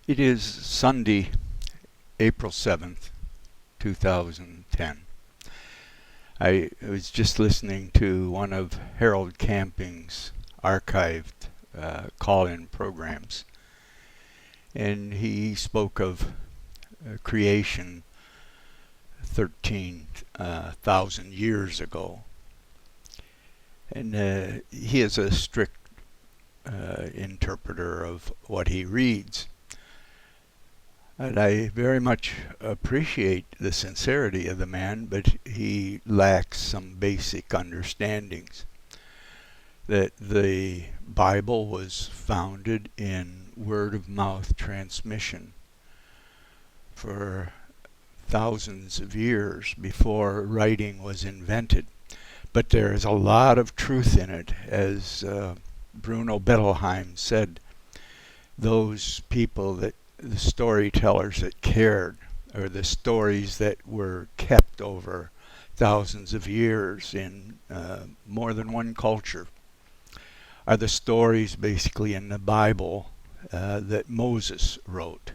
It is Sunday, April 7th, 2010. I was just listening to one of Harold Camping's archived call-in programs, and he spoke of creation 13,000 years ago. And he is a strict interpreter of what he reads. And I very much appreciate the sincerity of the man, but he lacks some basic understandings. That the Bible was founded in word-of-mouth transmission for thousands of years before writing was invented. But there is a lot of truth in it, as Bruno Bettelheim said. Those people that the storytellers that cared, or the stories that were kept over thousands of years in more than one culture, are the stories basically in the Bible that Moses wrote.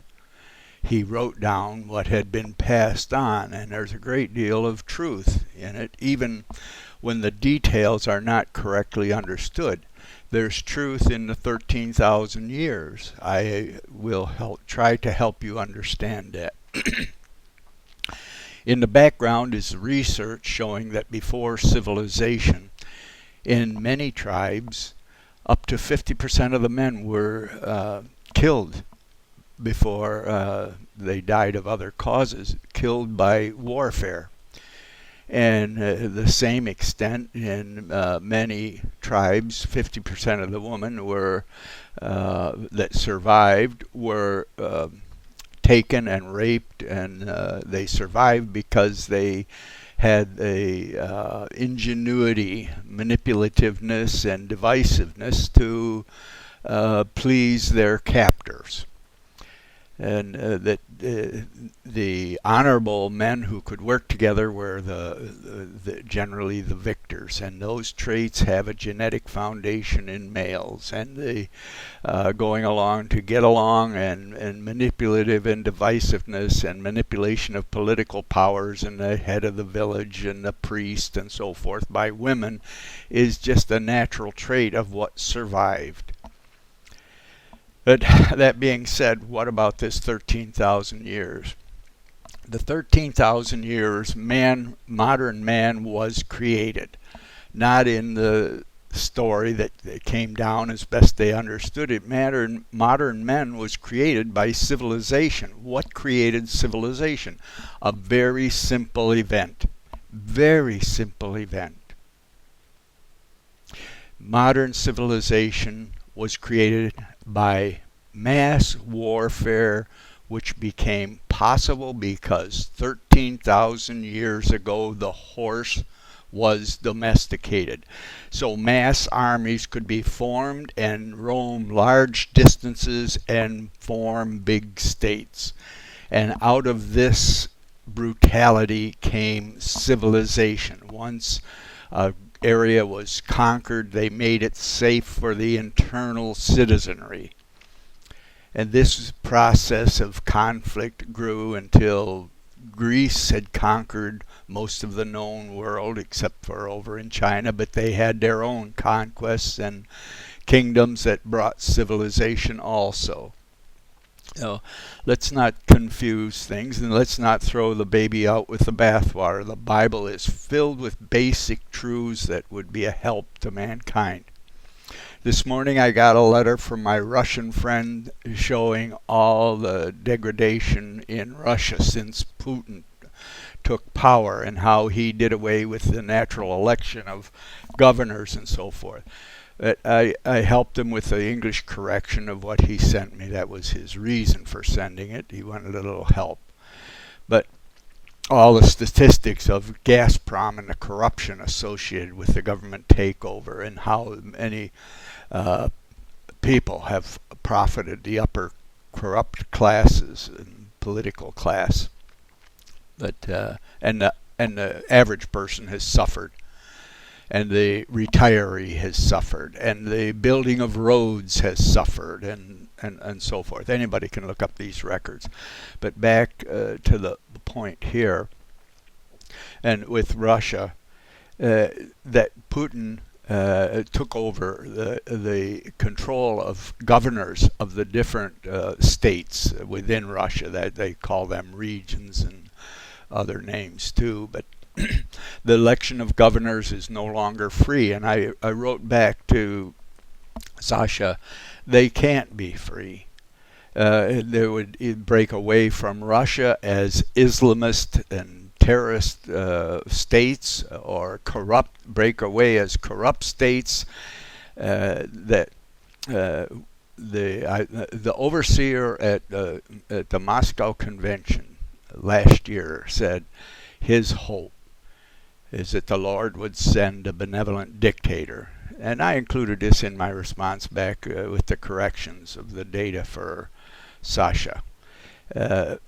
He wrote down what had been passed on, and there's a great deal of truth in it, even when the details are not correctly understood. There's truth in the 13,000 years. I will try to help you understand that. In the background is research showing that before civilization, in many tribes, up to 50% of the men were killed before they died of other causes, killed by warfare. And the same extent in many tribes, 50% of the women were that survived were taken and raped, and they survived because they had a ingenuity, manipulativeness, and divisiveness to please their captors. And that the honorable men who could work together were generally the victors, and those traits have a genetic foundation in males, and the going along to get along, and manipulative and divisiveness and manipulation of political powers and the head of the village and the priest and so forth by women is just a natural trait of what survived. But that being said, what about this 13,000 years? The 13,000 years, modern man was created. Not in the story that came down as best they understood it. Modern man was created by civilization. What created civilization? A very simple event. Very simple event. Modern civilization was created by mass warfare, which became possible because 13,000 years ago the horse was domesticated. So mass armies could be formed and roam large distances and form big states. And out of this brutality came civilization. Once area was conquered, they made it safe for the internal citizenry. And this process of conflict grew until Greece had conquered most of the known world, except for over in China, but they had their own conquests and kingdoms that brought civilization also. So let's not confuse things, and let's not throw the baby out with the bathwater. The Bible is filled with basic truths that would be a help to mankind. This morning I got a letter from my Russian friend showing all the degradation in Russia since Putin took power, and how he did away with the natural election of governors and so forth. I helped him with the English correction of what he sent me. That was his reason for sending it. He wanted a little help. But all the statistics of Gazprom and the corruption associated with the government takeover, and how many people have profited, the upper corrupt classes and political class. But and the average person has suffered. And the retiree has suffered, and the building of roads has suffered, and and so forth. Anybody can look up these records. But back to the point here, and with Russia, that Putin took over the control of governors of the different states within Russia. That they call them regions and other names too. But the election of governors is no longer free. And I wrote back to Sasha, they can't be free. They would break away from Russia as Islamist and terrorist states, or break away as corrupt states. That the overseer at the Moscow Convention last year said his hope is that the Lord would send a benevolent dictator. And I included this in my response back with the corrections of the data for Sasha. A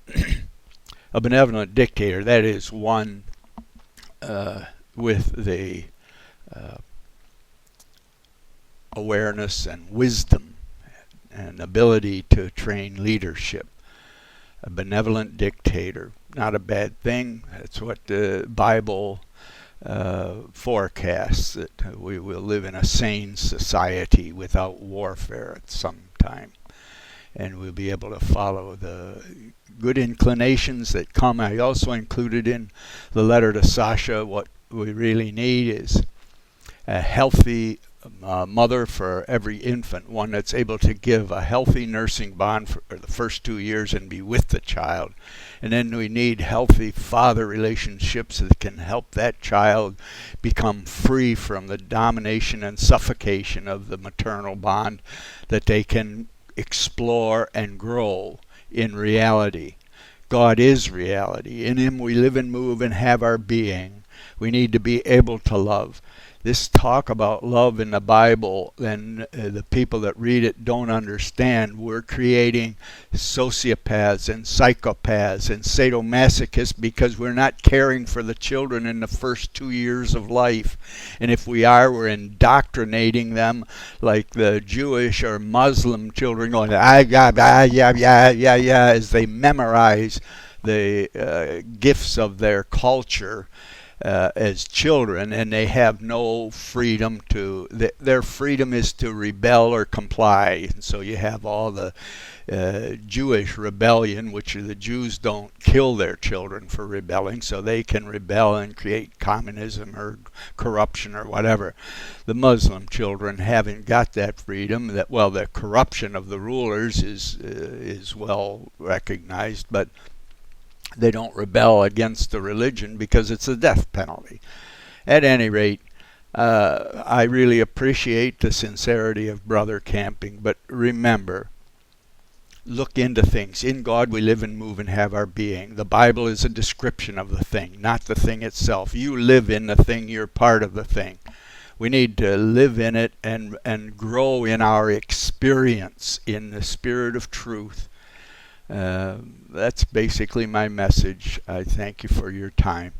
benevolent dictator, that is one with the awareness and wisdom and ability to train leadership. A benevolent dictator, not a bad thing. That's what the Bible forecasts, that we will live in a sane society without warfare at some time. And we'll be able to follow the good inclinations that come. I also included in the letter to Sasha what we really need is a healthy mother for every infant, one that's able to give a healthy nursing bond for the first 2 years and be with the child. And then we need healthy father relationships that can help that child become free from the domination and suffocation of the maternal bond, that they can explore and grow in reality. God is reality. In Him we live and move and have our being. We need to be able to love. This talk about love in the Bible, and the people that read it don't understand. We're creating sociopaths and psychopaths and sadomasochists because we're not caring for the children in the first 2 years of life. And if we are, we're indoctrinating them like the Jewish or Muslim children going, yeah, as they memorize the gifts of their culture. As children, and they have no freedom to, their freedom is to rebel or comply. And so you have all the Jewish rebellion, which the Jews don't kill their children for rebelling, so they can rebel and create communism or corruption or whatever. The Muslim children haven't got that freedom. That, well, the corruption of the rulers is well recognized, but they don't rebel against the religion because it's a death penalty. At any rate, I really appreciate the sincerity of Brother Camping, but remember, look into things. In God we live and move and have our being. The Bible is a description of the thing, not the thing itself. You live in the thing, you're part of the thing. We need to live in it and grow in our experience in the spirit of truth. That's basically my message. I thank you for your time.